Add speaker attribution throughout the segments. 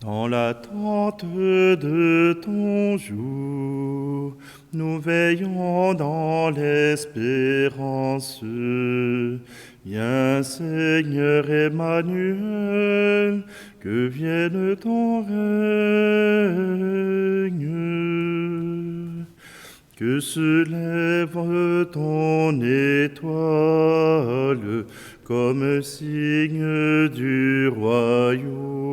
Speaker 1: Dans l'attente de ton jour, nous veillons dans l'espérance. Viens Seigneur Emmanuel, que vienne ton règne. Que se lève ton étoile comme signe du royaume.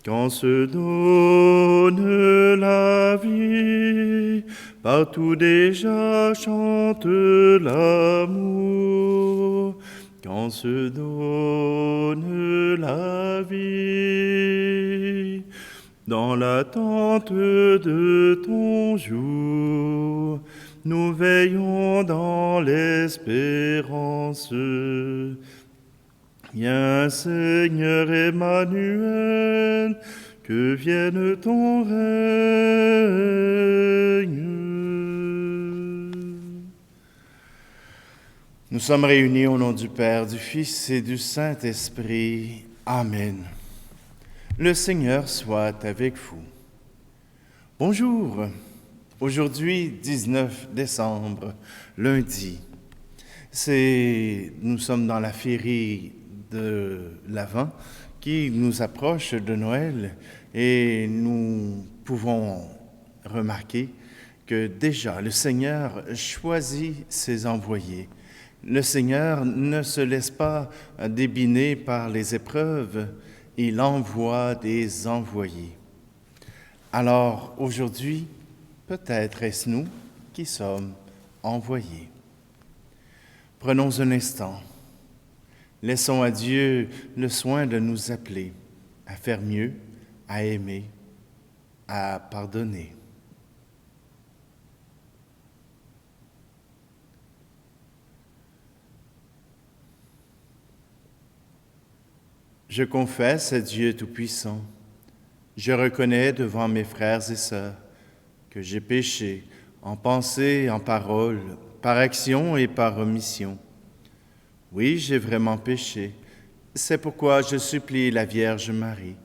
Speaker 1: Quand se donne la vie, partout déjà chante l'amour. Quand se donne la vie, dans l'attente de ton jour, nous veillons dans l'espérance. Viens Seigneur Emmanuel, que vienne ton règne. Nous sommes réunis au nom du Père, du Fils et du Saint-Esprit. Amen. Le Seigneur soit avec vous. Bonjour. Aujourd'hui, 19 décembre, lundi. Nous sommes dans la féerie de l'Avent qui nous approche de Noël et nous pouvons remarquer que déjà le Seigneur choisit ses envoyés. Le Seigneur ne se laisse pas débiner par les épreuves, il envoie des envoyés. Alors aujourd'hui, peut-être est-ce nous qui sommes envoyés. Prenons un instant. Laissons à Dieu le soin de nous appeler à faire mieux, à aimer, à pardonner. Je confesse à Dieu Tout-Puissant, je reconnais devant mes frères et sœurs que j'ai péché en pensée, en parole, par action et par omission. Oui, j'ai vraiment péché. C'est pourquoi je supplie la Vierge Marie,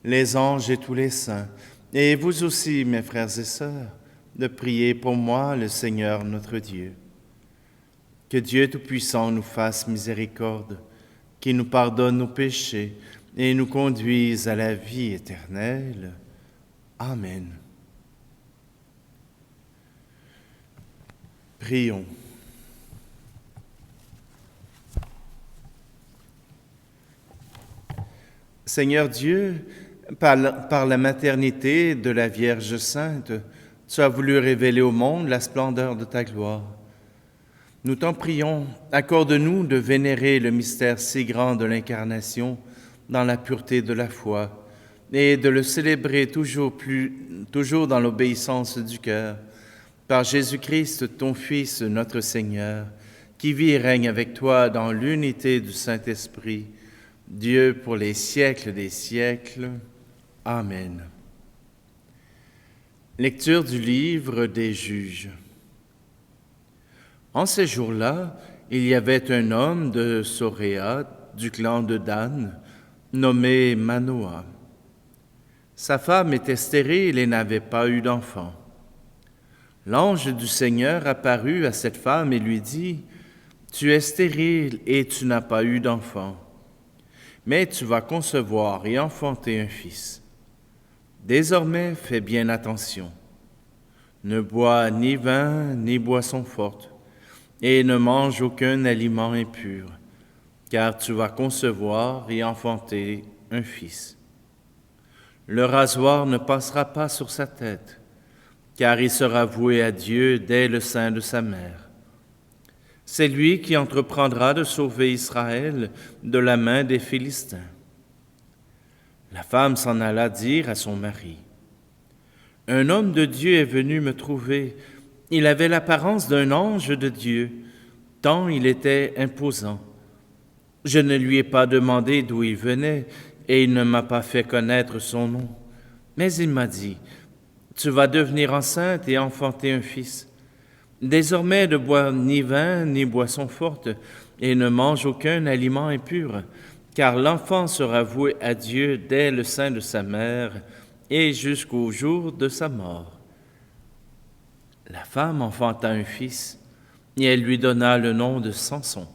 Speaker 1: les anges et tous les saints, et vous aussi, mes frères et sœurs, de prier pour moi le Seigneur notre Dieu. Que Dieu Tout-Puissant nous fasse miséricorde, qu'il nous pardonne nos péchés et nous conduise à la vie éternelle. Amen. Prions. Seigneur Dieu, par la maternité de la Vierge Sainte, tu as voulu révéler au monde la splendeur de ta gloire. Nous t'en prions, accorde-nous de vénérer le mystère si grand de l'Incarnation dans la pureté de la foi et de le célébrer toujours dans l'obéissance du cœur, par Jésus-Christ, ton Fils, notre Seigneur, qui vit et règne avec toi dans l'unité du Saint-Esprit, Dieu pour les siècles des siècles. Amen. Lecture du livre des Juges. En ces jours-là, il y avait un homme de Soréa, du clan de Dan, nommé Manoah. Sa femme était stérile et n'avait pas eu d'enfant. L'ange du Seigneur apparut à cette femme et lui dit, « Tu es stérile et tu n'as pas eu d'enfant, mais tu vas concevoir et enfanter un fils. Désormais, fais bien attention. Ne bois ni vin ni boisson forte, et ne mange aucun aliment impur, car tu vas concevoir et enfanter un fils. Le rasoir ne passera pas sur sa tête, car il sera voué à Dieu dès le sein de sa mère. C'est lui qui entreprendra de sauver Israël de la main des Philistins. » La femme s'en alla dire à son mari, « Un homme de Dieu est venu me trouver. Il avait l'apparence d'un ange de Dieu, tant il était imposant. Je ne lui ai pas demandé d'où il venait, et il ne m'a pas fait connaître son nom. Mais il m'a dit, « Tu vas devenir enceinte et enfanter un fils. Désormais, ne bois ni vin ni boisson forte, et ne mange aucun aliment impur, car l'enfant sera voué à Dieu dès le sein de sa mère et jusqu'au jour de sa mort. La femme enfanta un fils, et elle lui donna le nom de Samson.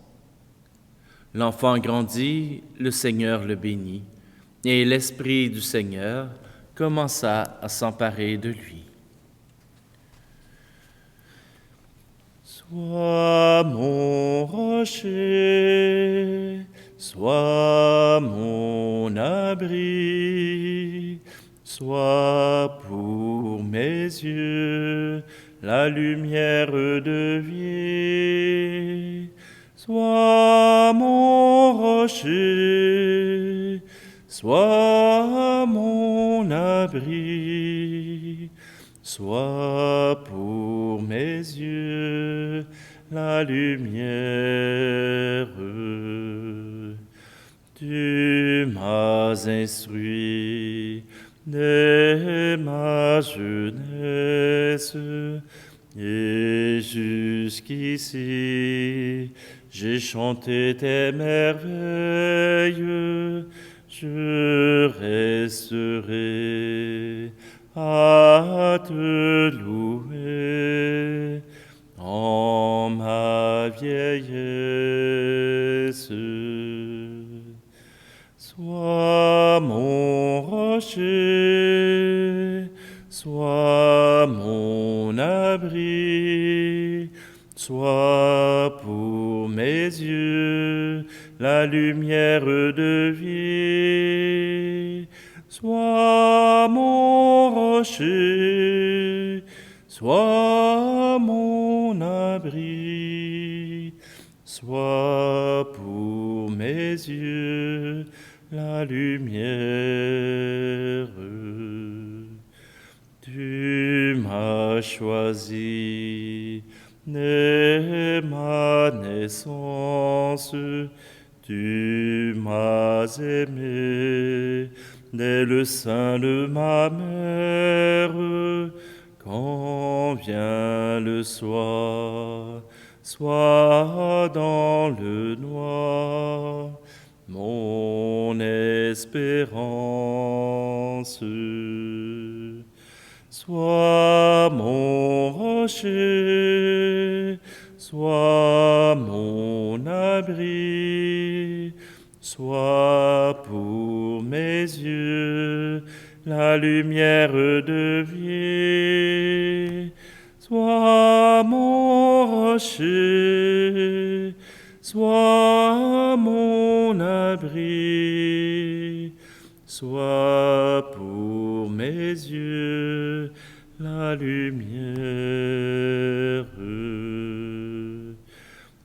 Speaker 1: L'enfant grandit, le Seigneur le bénit, et l'Esprit du Seigneur commença à s'emparer de lui. Sois mon rocher, sois mon abri, sois pour mes yeux la lumière de vie. Sois mon rocher, sois mon abri, sois pour mes yeux la lumière. Tu m'as instruit dès ma jeunesse, et jusqu'ici j'ai chanté tes merveilles. Je resterai à te louer en ma vieillesse. Sois mon rocher, sois mon abri, sois pour mes yeux la lumière de vie. Sois mon rocher, sois mon abri, sois pour mes yeux la lumière. Tu m'as choisi dès ma naissance, tu m'as aimé dès le sein de ma mère. Quand vient le soir, sois dans le noir, mon espérance. Sois mon rocher, sois mon abri, sois pour mes yeux la lumière de vie. Sois mon rocher, sois mon abri, sois pour mes yeux la lumière.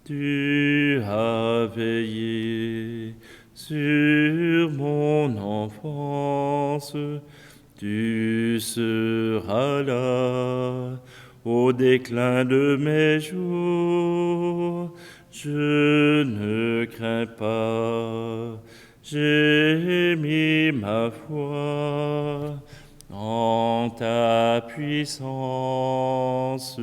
Speaker 1: Tu as veillé sur mon enfance, tu seras là au déclin de mes jours. Je ne crains pas, j'ai mis ma foi en ta puissance.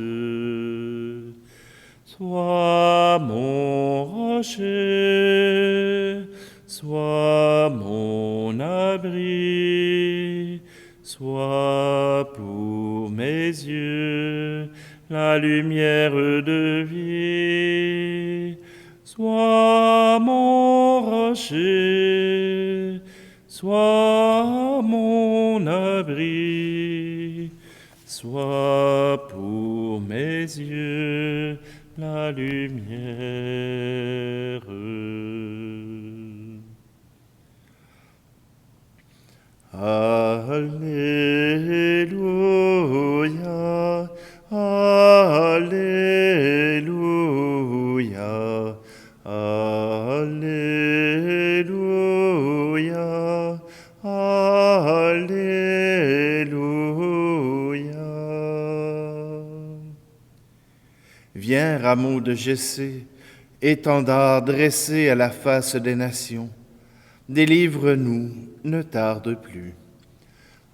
Speaker 1: Sois mon rocher, sois mon abri, sois pour mes yeux la lumière de vie. Sois mon rocher, sois mon abri, sois pour mes yeux la lumière. Alléluia, Alléluia, Alléluia, Alléluia. Viens, rameau de Jessé, étendard dressé à la face des nations, délivre-nous, ne tarde plus.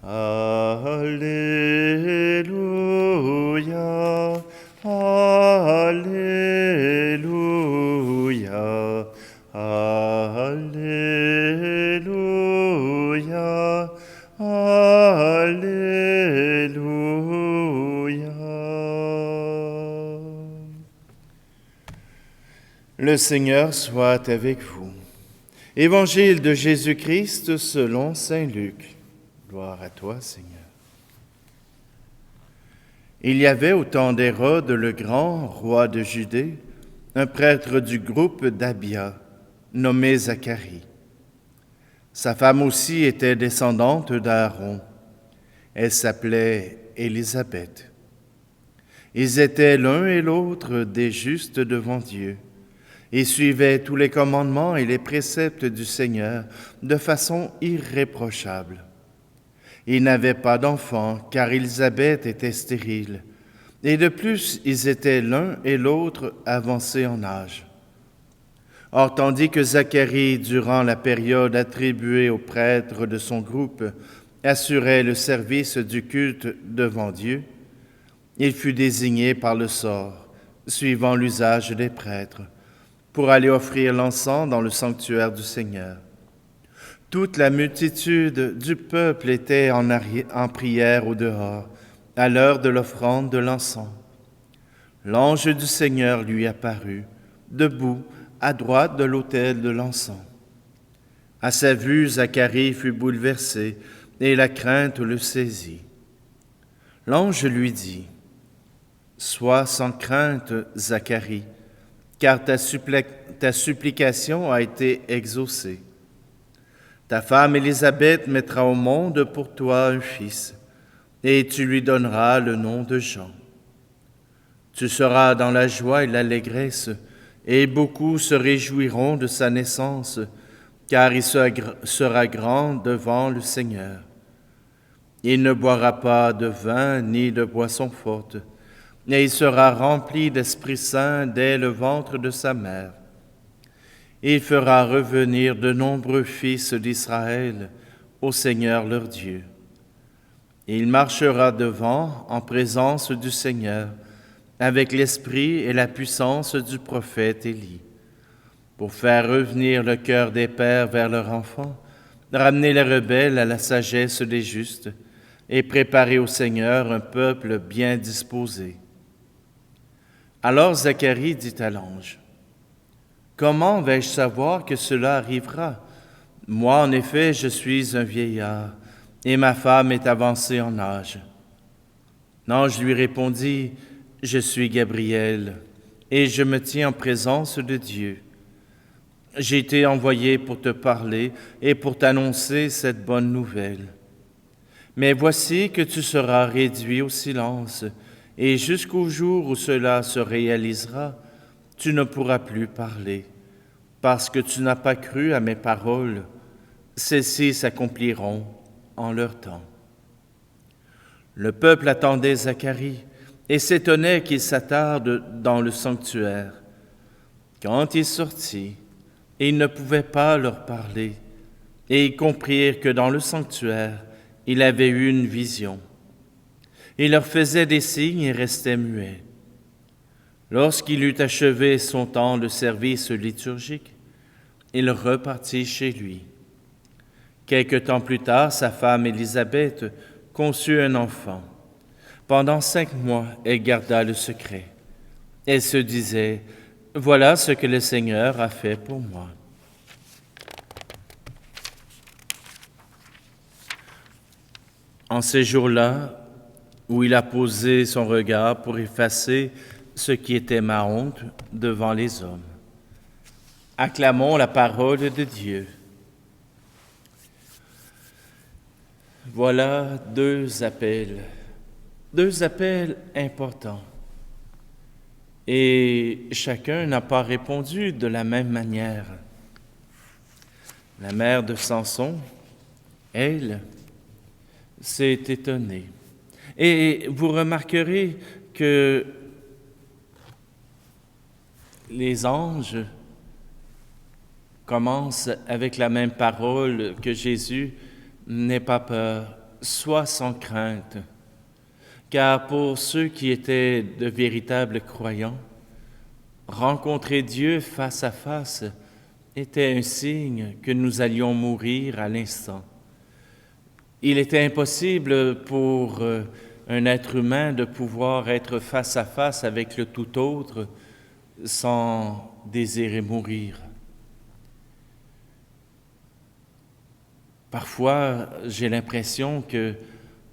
Speaker 1: Alléluia, Alléluia, Alléluia. Le Seigneur soit avec vous. Évangile de Jésus-Christ selon saint Luc. Gloire à toi, Seigneur. Il y avait au temps d'Hérode le grand, roi de Judée, un prêtre du groupe d'Abia, nommé Zacharie. Sa femme aussi était descendante d'Aaron. Elle s'appelait Élisabeth. Ils étaient l'un et l'autre des justes devant Dieu. Ils suivaient tous les commandements et les préceptes du Seigneur de façon irréprochable. Ils n'avaient pas d'enfants, car Élisabeth était stérile, et de plus, ils étaient l'un et l'autre avancés en âge. Or, tandis que Zacharie, durant la période attribuée aux prêtres de son groupe, assurait le service du culte devant Dieu, il fut désigné par le sort, suivant l'usage des prêtres, pour aller offrir l'encens dans le sanctuaire du Seigneur. Toute la multitude du peuple était en prière au dehors, à l'heure de l'offrande de l'encens. L'ange du Seigneur lui apparut, debout à droite de l'autel de l'encens. À sa vue, Zacharie fut bouleversé, et la crainte le saisit. L'ange lui dit, « Sois sans crainte, Zacharie, car ta supplication a été exaucée. Ta femme Élisabeth mettra au monde pour toi un fils, et tu lui donneras le nom de Jean. Tu seras dans la joie et l'allégresse, et beaucoup se réjouiront de sa naissance, car il sera grand devant le Seigneur. Il ne boira pas de vin ni de boisson forte, et il sera rempli d'Esprit Saint dès le ventre de sa mère. Il fera revenir de nombreux fils d'Israël au Seigneur leur Dieu. Il marchera devant en présence du Seigneur avec l'esprit et la puissance du prophète Élie, pour faire revenir le cœur des pères vers leurs enfants, ramener les rebelles à la sagesse des justes et préparer au Seigneur un peuple bien disposé. » Alors Zacharie dit à l'ange, « Comment vais-je savoir que cela arrivera? Moi, en effet, je suis un vieillard, et ma femme est avancée en âge. » L'ange lui répondit, « Je suis Gabriel, et je me tiens en présence de Dieu. J'ai été envoyé pour te parler et pour t'annoncer cette bonne nouvelle. Mais voici que tu seras réduit au silence, et jusqu'au jour où cela se réalisera, tu ne pourras plus parler, parce que tu n'as pas cru à mes paroles. Celles-ci s'accompliront en leur temps. » Le peuple attendait Zacharie et s'étonnait qu'il s'attarde dans le sanctuaire. Quand il sortit, il ne pouvait pas leur parler, et ils comprirent que dans le sanctuaire, il avait eu une vision. Il leur faisait des signes et restait muet. Lorsqu'il eut achevé son temps de service liturgique, il repartit chez lui. Quelque temps plus tard, sa femme Élisabeth conçut un enfant. Pendant 5 mois, elle garda le secret. Elle se disait, « Voilà ce que le Seigneur a fait pour moi. » En ces jours-là, où il a posé son regard pour effacer ce qui était ma honte devant les hommes. Acclamons la parole de Dieu. Voilà deux appels importants. Et chacun n'a pas répondu de la même manière. La mère de Samson, elle, s'est étonnée. Et vous remarquerez que les anges commencent avec la même parole que Jésus, « N'aie pas peur, sois sans crainte ». Car pour ceux qui étaient de véritables croyants, rencontrer Dieu face à face était un signe que nous allions mourir à l'instant. Il était impossible pour un être humain de pouvoir être face à face avec le tout autre sans désirer mourir. Parfois, j'ai l'impression que,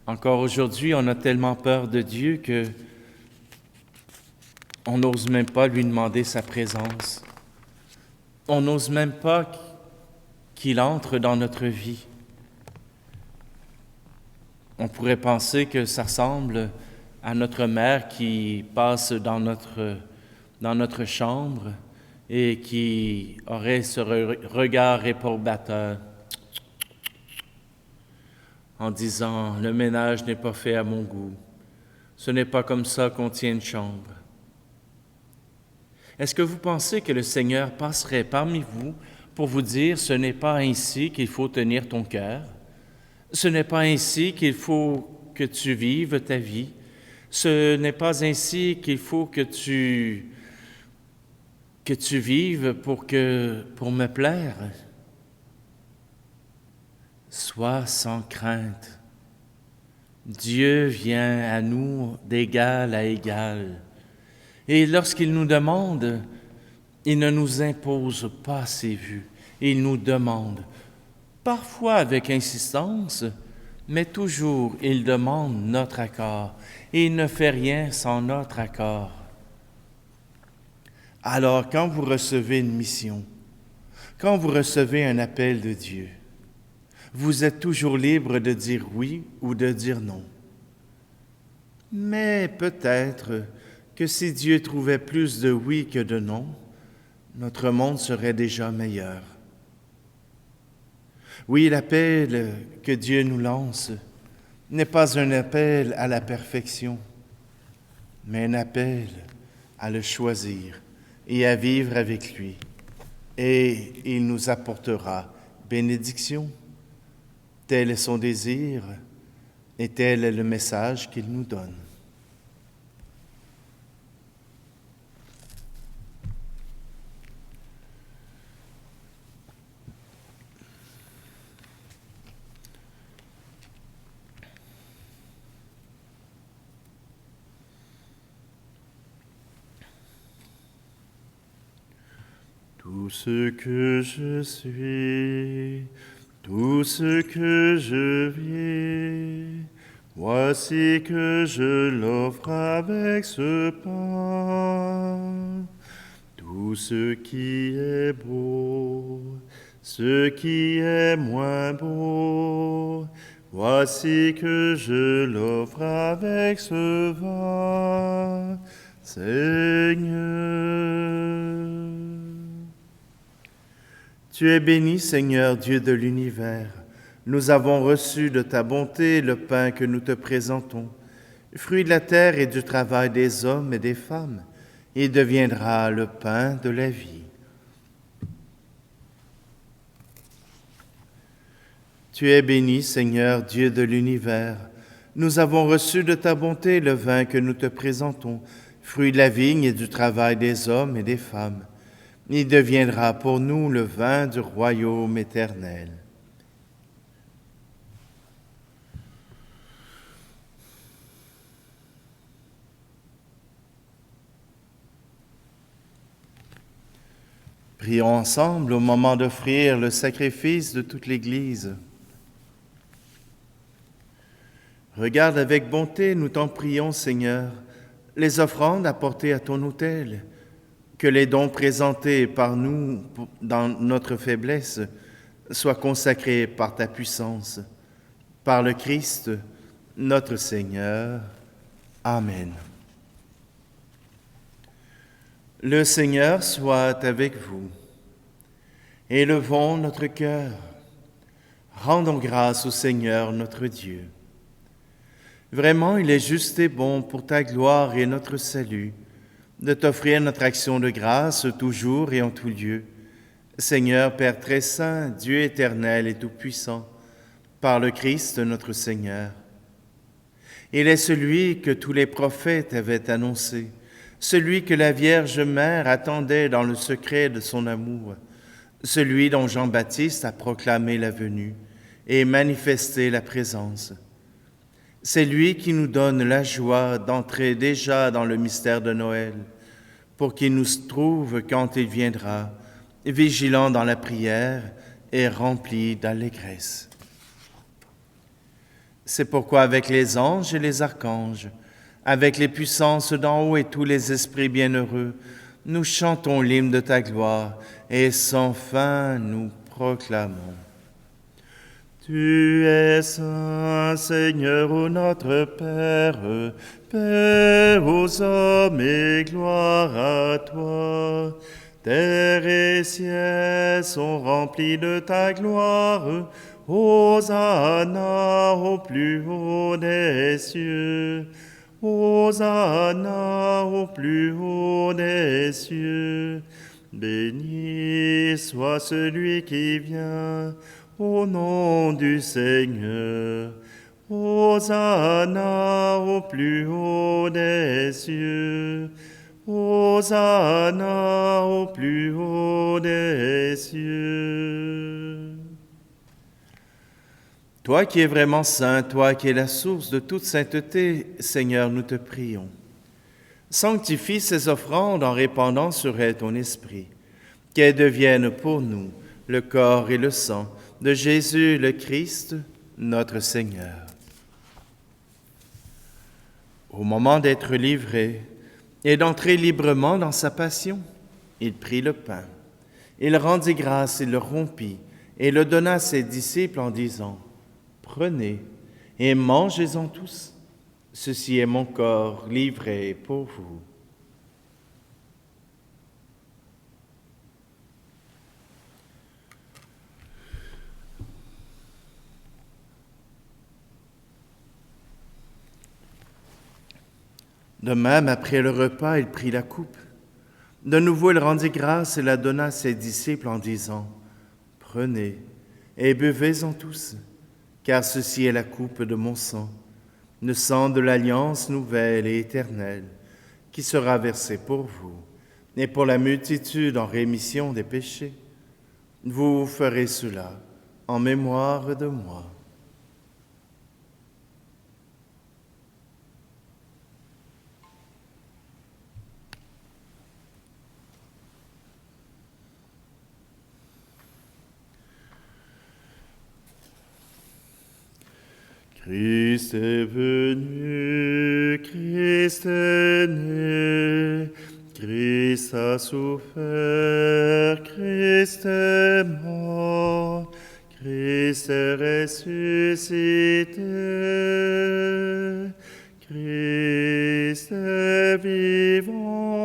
Speaker 1: encore aujourd'hui, on a tellement peur de Dieu que on n'ose même pas lui demander sa présence. On n'ose même pas qu'il entre dans notre vie. On pourrait penser que ça ressemble à notre mère qui passe dans notre chambre et qui aurait ce regard réprobateur en disant « Le ménage n'est pas fait à mon goût. Ce n'est pas comme ça qu'on tient une chambre. » Est-ce que vous pensez que le Seigneur passerait parmi vous pour vous dire « Ce n'est pas ainsi qu'il faut tenir ton cœur. Ce n'est pas ainsi qu'il faut que tu vives ta vie. Ce n'est pas ainsi qu'il faut que tu vives pour me plaire. » Sois sans crainte. Dieu vient à nous d'égal à égal. Et lorsqu'il nous demande, il ne nous impose pas ses vues. Il nous demande, parfois avec insistance, mais toujours il demande notre accord. Et il ne fait rien sans notre accord. Alors, quand vous recevez une mission, quand vous recevez un appel de Dieu, vous êtes toujours libre de dire oui ou de dire non. Mais peut-être que si Dieu trouvait plus de oui que de non, notre monde serait déjà meilleur. Oui, l'appel que Dieu nous lance n'est pas un appel à la perfection, mais un appel à le choisir et à vivre avec lui. Et il nous apportera bénédiction. Tel est son désir et tel est le message qu'il nous donne. Tout ce que je suis, tout ce que je vis, voici que je l'offre avec ce pain. Tout ce qui est beau, ce qui est moins beau, voici que je l'offre avec ce vin, Seigneur. Tu es béni, Seigneur, Dieu de l'univers. Nous avons reçu de ta bonté le pain que nous te présentons, fruit de la terre et du travail des hommes et des femmes. Il deviendra le pain de la vie. Tu es béni, Seigneur, Dieu de l'univers. Nous avons reçu de ta bonté le vin que nous te présentons, fruit de la vigne et du travail des hommes et des femmes. Il deviendra pour nous le vin du royaume éternel. Prions ensemble au moment d'offrir le sacrifice de toute l'Église. Regarde avec bonté, nous t'en prions, Seigneur, les offrandes apportées à ton autel, que les dons présentés par nous dans notre faiblesse soient consacrés par ta puissance, par le Christ, notre Seigneur. Amen. Le Seigneur soit avec vous. Élevons notre cœur. Rendons grâce au Seigneur notre Dieu. Vraiment, il est juste et bon pour ta gloire et notre salut de t'offrir notre action de grâce toujours et en tout lieu. Seigneur, Père très saint, Dieu éternel et tout-puissant, par le Christ notre Seigneur. Il est celui que tous les prophètes avaient annoncé, celui que la Vierge Mère attendait dans le secret de son amour, celui dont Jean-Baptiste a proclamé la venue et manifesté la présence. C'est lui qui nous donne la joie d'entrer déjà dans le mystère de Noël, pour qu'il nous trouve quand il viendra, vigilant dans la prière et rempli d'allégresse. C'est pourquoi avec les anges et les archanges, avec les puissances d'en haut et tous les esprits bienheureux, nous chantons l'hymne de ta gloire et sans fin nous proclamons. Tu es saint, Seigneur, ô notre Père, paix aux hommes et gloire à toi. Terre et ciel sont remplis de ta gloire. Hosanna au plus haut des cieux. Hosanna au plus haut des cieux. Béni soit celui qui vient au nom du Seigneur. Hosanna au plus haut des cieux. Hosanna au plus haut des cieux. Toi qui es vraiment saint, toi qui es la source de toute sainteté, Seigneur, nous te prions. Sanctifie ces offrandes en répandant sur elles ton esprit, qu'elles deviennent pour nous le corps et le sang de Jésus le Christ, notre Seigneur. Au moment d'être livré et d'entrer librement dans sa passion, il prit le pain. Il rendit grâce, il le rompit et le donna à ses disciples en disant : « Prenez et mangez-en tous. Ceci est mon corps livré pour vous. » De même, après le repas, il prit la coupe. De nouveau, il rendit grâce et la donna à ses disciples en disant : « Prenez et buvez-en tous, car ceci est la coupe de mon sang, le sang de l'alliance nouvelle et éternelle, qui sera versé pour vous et pour la multitude en rémission des péchés. Vous ferez cela en mémoire de moi. » Christ est venu, Christ est né, Christ a souffert, Christ est mort, Christ est ressuscité, Christ est vivant,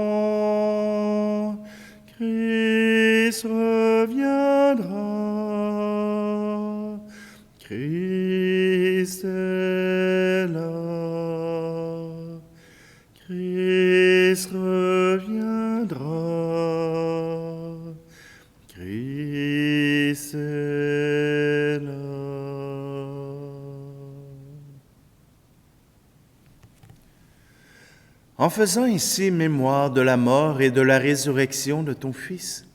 Speaker 1: Christ reviendra, Christ est là, Christ reviendra, Christ est là. En faisant ici mémoire de la mort et de la résurrection de ton Fils,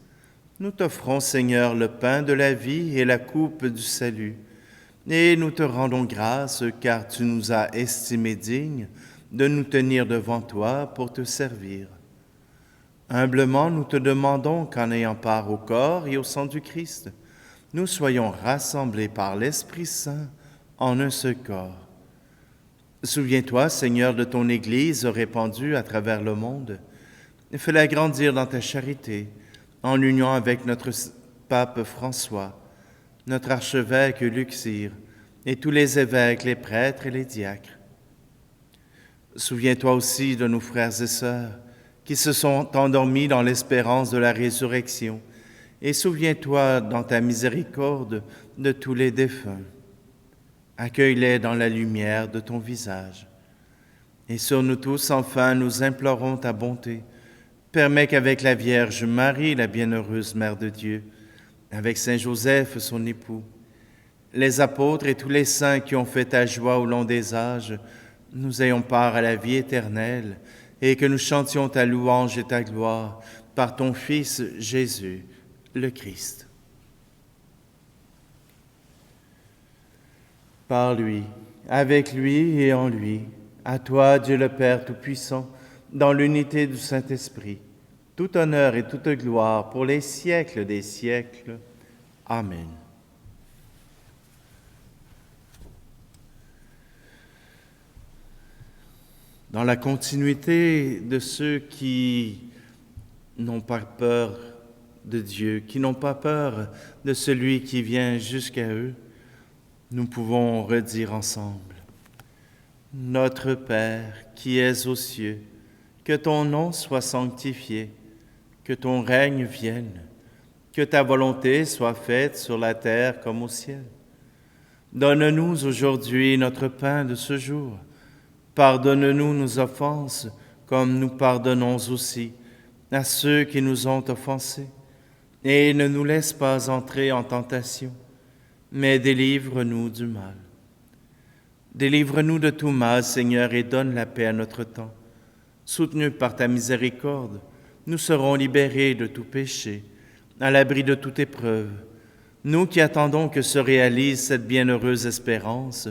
Speaker 1: nous t'offrons, Seigneur, le pain de la vie et la coupe du salut. Et nous te rendons grâce, car tu nous as estimés dignes de nous tenir devant toi pour te servir. Humblement, nous te demandons qu'en ayant part au corps et au sang du Christ, nous soyons rassemblés par l'Esprit Saint en un seul corps. Souviens-toi, Seigneur, de ton Église répandue à travers le monde. Fais-la grandir dans ta charité, en union avec notre pape François, notre archevêque Luxire, et tous les évêques, les prêtres et les diacres. Souviens-toi aussi de nos frères et sœurs qui se sont endormis dans l'espérance de la résurrection, et souviens-toi dans ta miséricorde de tous les défunts. Accueille-les dans la lumière de ton visage. Et sur nous tous, enfin, nous implorons ta bonté. Permets qu'avec la Vierge Marie, la bienheureuse Mère de Dieu, avec Saint Joseph, son époux, les apôtres et tous les saints qui ont fait ta joie au long des âges, nous ayons part à la vie éternelle et que nous chantions ta louange et ta gloire par ton Fils Jésus, le Christ. Par lui, avec lui et en lui, à toi, Dieu le Père Tout-Puissant, dans l'unité du Saint-Esprit, tout honneur et toute gloire pour les siècles des siècles. Amen. Dans la continuité de ceux qui n'ont pas peur de Dieu, qui n'ont pas peur de celui qui vient jusqu'à eux, nous pouvons redire ensemble: Notre Père qui es aux cieux, que ton nom soit sanctifié, que ton règne vienne, que ta volonté soit faite sur la terre comme au ciel. Donne-nous aujourd'hui notre pain de ce jour. Pardonne-nous nos offenses, comme nous pardonnons aussi à ceux qui nous ont offensés. Et ne nous laisse pas entrer en tentation, mais délivre-nous du mal. Délivre-nous de tout mal, Seigneur, et donne la paix à notre temps. Soutenus par ta miséricorde, nous serons libérés de tout péché, à l'abri de toute épreuve. Nous qui attendons que se réalise cette bienheureuse espérance,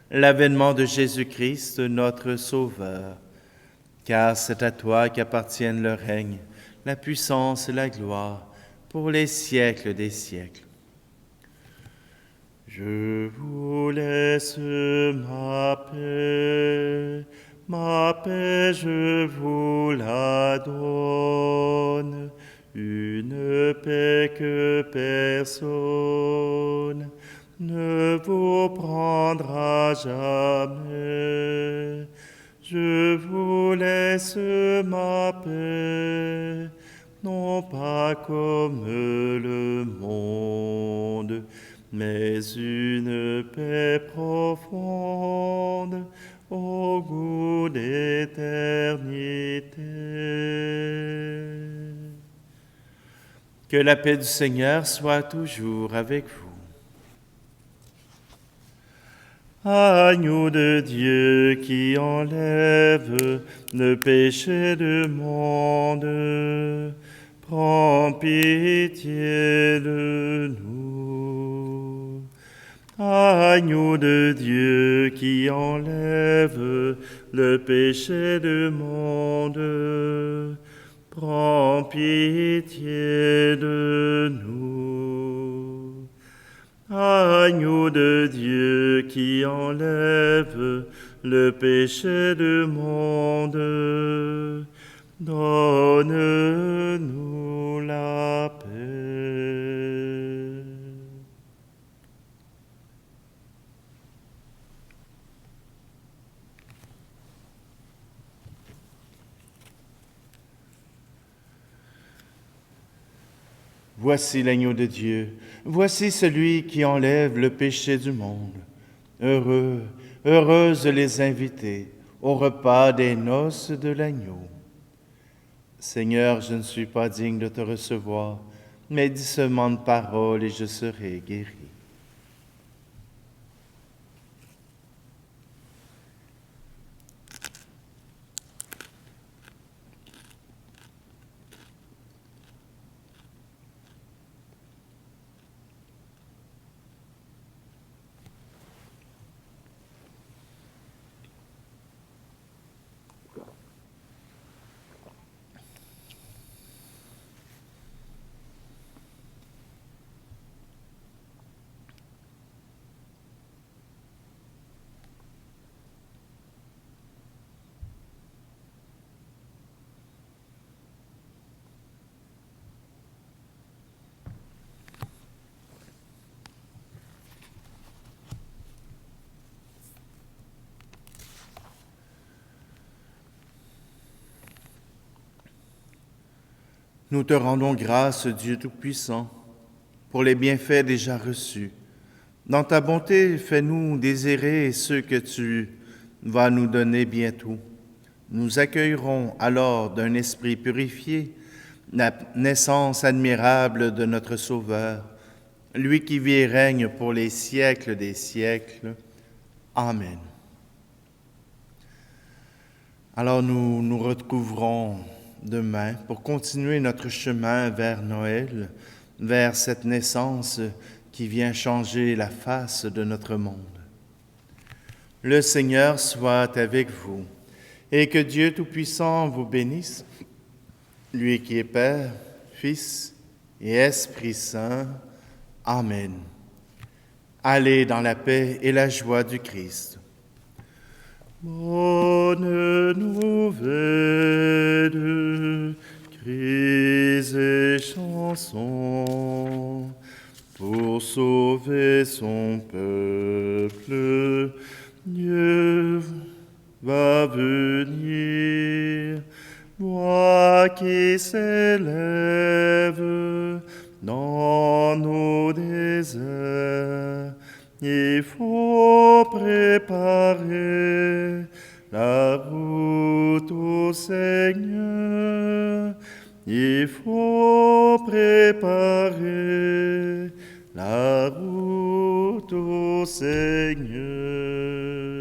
Speaker 1: l'avènement de Jésus-Christ, notre Sauveur. Car c'est à toi qu'appartiennent le règne, la puissance et la gloire, pour les siècles des siècles. Je vous laisse ma paix je vous la donne, une paix que personne ne vous prendra jamais. Je vous laisse ma paix, non pas comme le monde, mais une paix profonde au goût d'éternité. Que la paix du Seigneur soit toujours avec vous. Agneau de Dieu qui enlève le péché du monde, prends pitié de nous. Agneau de Dieu qui enlève le péché du monde, prends pitié de nous. Agneau de Dieu qui enlève le péché du monde, donne-nous la paix. Voici l'agneau de Dieu, voici celui qui enlève le péché du monde. Heureux, heureuses les invités au repas des noces de l'agneau. Seigneur, je ne suis pas digne de te recevoir, mais dis seulement une parole et je serai guéri. Nous te rendons grâce, Dieu Tout-Puissant, pour les bienfaits déjà reçus. Dans ta bonté, fais-nous désirer ceux que tu vas nous donner bientôt. Nous accueillerons alors d'un esprit purifié la naissance admirable de notre Sauveur, lui qui vit et règne pour les siècles des siècles. Amen. Alors nous nous recouvrons demain pour continuer notre chemin vers Noël, vers cette naissance qui vient changer la face de notre monde. Le Seigneur soit avec vous et que Dieu Tout-Puissant vous bénisse, lui qui est Père, Fils et Esprit Saint. Amen. Allez dans la paix et la joie du Christ. Bonne nouvelle, cris et chansons, pour sauver son peuple, Dieu va venir. Voix qui s'élève dans nos déserts, il faut préparer la route au Seigneur. Il faut préparer la route au Seigneur.